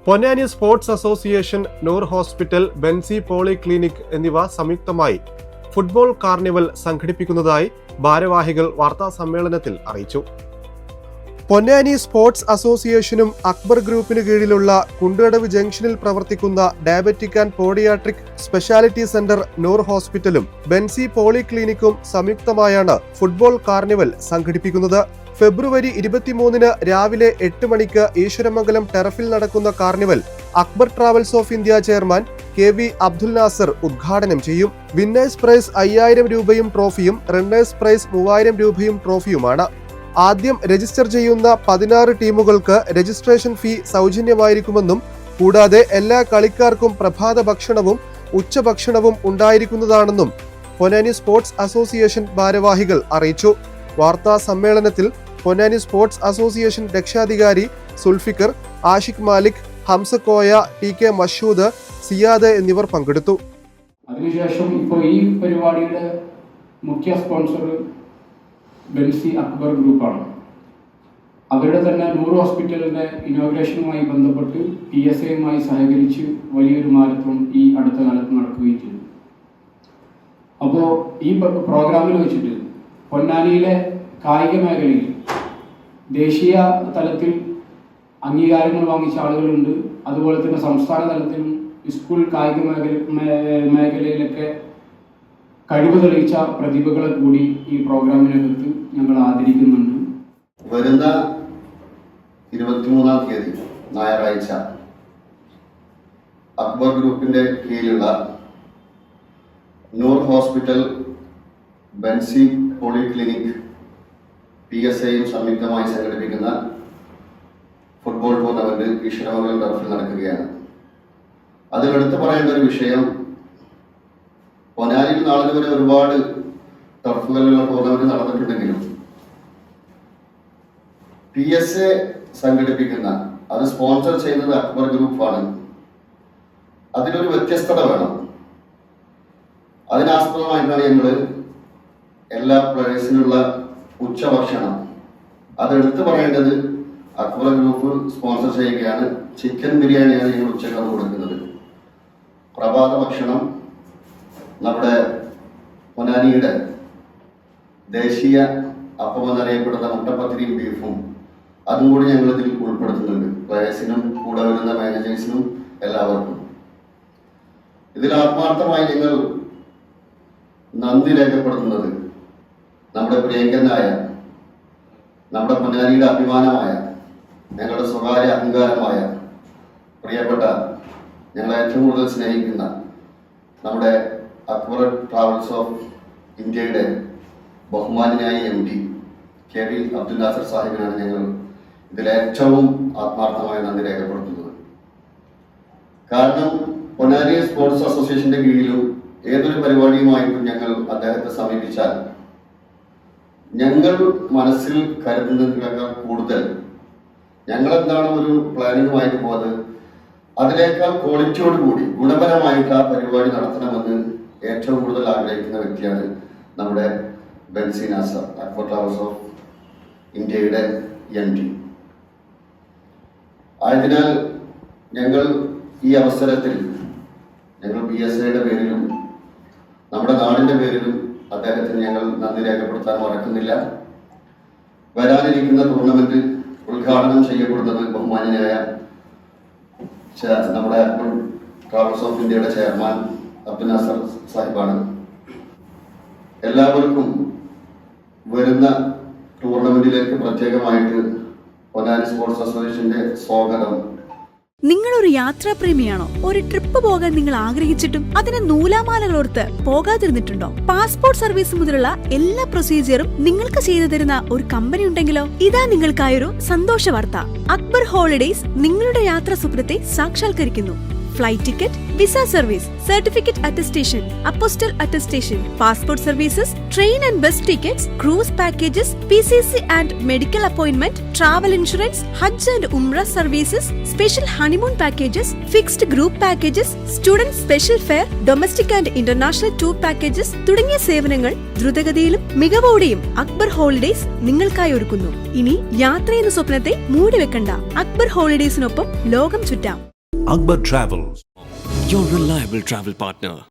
Ponnani sports association, നൂർ hospital, Benzy polyclinic എന്നിവ സംയുക്തമായി football carnival സംഘടിപ്പിക്കുന്നതായി ഭാരവാഹികൾ വാർത്താസമ്മേളനത്തിൽ അറിയിച്ചു. പൊന്നാനി സ്പോർട്സ് അസോസിയേഷനും അക്ബർ ഗ്രൂപ്പിന് കീഴിലുള്ള കുണ്ടടവ് ജംഗ്ഷനിൽ പ്രവർത്തിക്കുന്ന diabetic and podiatric speciality centre Noor ഹോസ്പിറ്റലും ബെൻസി പോളിക്ലിനിക്കും സംയുക്തമായാണ് ഫുട്ബോൾ കാർണിവൽ സംഘടിപ്പിക്കുന്നത്. ഫെബ്രുവരി 23 രാവിലെ 8 മണിക്ക് ഈശ്വരമംഗലം ടെറഫിൽ നടക്കുന്ന carnival Akbar travels of India chairman KV Abdul Nasar ഉദ്ഘാടനം ചെയ്യും. വിന്നേഴ്സ് പ്രൈസ് 5000 രൂപയും ട്രോഫിയും, റണ്ണേഴ്സ് പ്രൈസ് 3000 രൂപയും ട്രോഫിയുമാണ്. ആദ്യം രജിസ്റ്റർ ചെയ്യുന്ന 16 ടീമുകൾക്ക് രജിസ്ട്രേഷൻ ഫീ സൗജന്യമായിരിക്കുമെന്നും കൂടാതെ എല്ലാ കളിക്കാർക്കും പ്രഭാത ഭക്ഷണവും ഉച്ചഭക്ഷണവും ഉണ്ടായിരിക്കുന്നതാണെന്നും പൊന്നാനി സ്പോർട്സ് അസോസിയേഷൻ ഭാരവാഹികൾ അറിയിച്ചു. വാർത്താ സമ്മേളനത്തിൽ പൊന്നാനി സ്പോർട്സ് അസോസിയേഷൻ രക്ഷാധികാരി സുൽഫിക്കർ, ആഷിഖ് മാലിക്, ഹംസക്കോയ, TK മഷൂദ്, സിയാദ് എന്നിവർ പങ്കെടുത്തു. അതിനുശേഷം ഇപ്പോൾ ഈ പരിപാടിയുടെ മുഖ്യ സ്പോൺസർ ബെൻസി അക്ബർ ഗ്രൂപ്പാണ്. അവരുടെ തന്നെ നൂർ ഹോസ്പിറ്റലിന്റെ ഇനോഗ്രേഷനുമായി ബന്ധപ്പെട്ട് PSAയുമായി സഹകരിച്ച് വലിയൊരു മാരത്തോൺ ഈ അടുത്ത കാലത്ത് നടക്കുകയും ചെയ്തു. അപ്പോൾ ഈ പ്രോഗ്രാമിൽ വെച്ചിട്ട് പൊന്നാനിയിലെ കായിക മേഖലയിൽ ദേശീയ തലത്തിൽ അംഗീകാരങ്ങൾ വാങ്ങിച്ച ആളുകളുണ്ട്. അതുപോലെ തന്നെ സംസ്ഥാന തലത്തിലും സ്കൂൾ കായിക മേഖലയിലൊക്കെ കഴിവ് തെളിയിച്ച പ്രതിഭകളെ കൂടി ഈ പ്രോഗ്രാമിനകത്ത് ഞങ്ങൾ ആദരിക്കുന്നുണ്ട്. വരുന്ന 23-ാം തീയതി ഞായറാഴ്ച അക്ബർ ഗ്രൂപ്പിന്റെ കീഴിലുള്ള നൂർ ഹോസ്പിറ്റൽ, ബെൻസി പോളിക്ലിനിക്, PSAയും സംയുക്തമായി സംഘടിപ്പിക്കുന്ന ഫുട്ബോൾ ടൂർണമെന്റ് ഈശ്വരമംഗലം ടർഫിൽ നടക്കുകയാണ്. അതിലെടുത്ത് പറയേണ്ട ഒരു വിഷയം, പൊന്നാനിയിൽ നാളെ വരെ ഒരുപാട് ടർഫുകളിലുള്ള ടൂർണമെന്റ് നടന്നിട്ടുണ്ടെങ്കിലും PSA സംഘടിപ്പിക്കുന്ന, അത് സ്പോൺസർ ചെയ്യുന്നത് അക്ബർ ഗ്രൂപ്പാണ്. അതിലൊരു വ്യത്യസ്തത വേണം. അതിനാസ്പദമായിട്ടാണ് ഞങ്ങൾ എല്ലാ പ്ലേയേഴ്സിനുള്ള ഉച്ചഭക്ഷണം, അതെടുത്ത് പറയേണ്ടത് അക്ബർ ഗ്രൂപ്പ് സ്പോൺസർ ചെയ്യുകയാണ്. ചിക്കൻ ബിരിയാണിയാണ് ഞങ്ങൾ ഉച്ചക്ക് കൊടുക്കുന്നത്. പ്രഭാത ഭക്ഷണം നമ്മുടെ പൊന്നാനിയുടെ ദേശീയ അപ്പം എന്നറിയപ്പെടുന്ന മുട്ടപ്പത്തിരിയും ബീഫും അതും കൂടി ഞങ്ങൾ ഇതിൽ ഉൾപ്പെടുത്തുന്നുണ്ട്. പ്ലേയേഴ്സിനും കൂടെ വരുന്ന മാനേജേഴ്സിനും എല്ലാവർക്കും. ഇതിൽ ആത്മാർത്ഥമായി ഞങ്ങൾ നന്ദി രേഖപ്പെടുത്തുന്നത് നമ്മുടെ പ്രിയങ്കരനായ, നമ്മുടെ പൊന്നാനിയുടെ അഭിമാനമായ, ഞങ്ങളുടെ സ്വകാര്യ അഹങ്കാരമായ, പ്രിയപ്പെട്ട, ഞങ്ങളെ ഏറ്റവും കൂടുതൽ സ്നേഹിക്കുന്ന നമ്മുടെ അക്ബർ ട്രാവൽസ് ഓഫ് ഇന്ത്യയുടെ ബഹുമാനായ MD KV അബ്ദുൽ നാസർ സാഹിബിനാണ് ഞങ്ങൾ ഇതിലേറ്റവും ആത്മാർത്ഥമായ നന്ദി രേഖപ്പെടുത്തുന്നത്. കാരണം പൊന്നാനി സ്പോർട്സ് അസോസിയേഷന്റെ കീഴിലും ഏതൊരു പരിപാടിയുമായിട്ടും ഞങ്ങൾ അദ്ദേഹത്തെ സമീപിച്ചാൽ ഞങ്ങൾ മനസ്സിൽ കരുതുന്നതിനേക്കാൾ കൂടുതൽ ഞങ്ങൾ എന്താണ് ഒരു പ്ലാനിങ്ങുമായിട്ട് പോകുന്നത്, അതിനേക്കാൾ ക്വാളിറ്റിയോടുകൂടി ഗുണപരമായിട്ട് ആ പരിപാടി നടത്തണമെന്ന് ഏറ്റവും കൂടുതൽ ആഗ്രഹിക്കുന്ന വ്യക്തിയാണ് നമ്മുടെ ബെൻസി നാസർ, അക്ബർ ട്രാവൽസ് ഓഫ് ഇന്ത്യയുടെ MD. ആയതിനാൽ ഞങ്ങൾ ഈ അവസരത്തിൽ ഞങ്ങൾ PSAയുടെ പേരിലും നമ്മുടെ നാടിൻ്റെ പേരിലും അദ്ദേഹത്തിന് ഞങ്ങൾ നന്ദി രേഖപ്പെടുത്താൻ മറക്കുന്നില്ല. വരാനിരിക്കുന്ന ടൂർണമെന്റ് ഉദ്ഘാടനം ചെയ്യപ്പെടുന്നത് ബഹുമാന്യനായ നമ്മുടെ അക്ബർ ട്രാവൽസ് ഓഫ് ഇന്ത്യയുടെ ചെയർമാൻ അബ്ദുൽ നാസർ സാഹിബാണ്. എല്ലാവർക്കും വരുന്ന ടൂർണമെന്റിലേക്ക് പ്രത്യേകമായിട്ട് പൊന്നാനി സ്പോർട്സ് അസോസിയേഷന്റെ സ്വാഗതം. നിങ്ങളൊരു യാത്രാപ്രേമിയാണോ? ഒരു ട്രിപ്പ് പോകാൻ നിങ്ങൾ ആഗ്രഹിച്ചിട്ടും അതിന് നൂലാമാലകളോർത്ത് പോകാതിരുന്നിട്ടുണ്ടോ? പാസ്പോർട്ട് സർവീസ് മുതലുള്ള എല്ലാ പ്രൊസീജിയറും നിങ്ങൾക്ക് ചെയ്തു തരുന്ന ഒരു കമ്പനി ഉണ്ടെങ്കിലോ? ഇതാ നിങ്ങൾക്കായൊരു സന്തോഷ വാർത്ത. അക്ബർ ഹോളിഡേയ്സ് നിങ്ങളുടെ യാത്രാ സ്വപ്നത്തെ സാക്ഷാത്കരിക്കുന്നു. Flight ticket, visa service, certificate attestation, apostille attestation, passport services, train and bus tickets, cruise packages, PCC and medical appointment, travel insurance, Hajj and Umrah services, special honeymoon packages, fixed group packages, student special fare, domestic and international tour packages തുടങ്ങിയ സേവനങ്ങൾ ദ്രുതഗതിയിലും മികവോടെയും Akbar holidays നിങ്ങൾക്കായി ഒരുക്കുന്നു. ഇനി യാത്ര എന്ന സ്വപ്നത്തെ മൂടിവെക്കണ്ട. അക്ബർ ഹോളിഡേയ്സിനൊപ്പം ലോകം ചുറ്റാം. Akbar Travels, your reliable travel partner.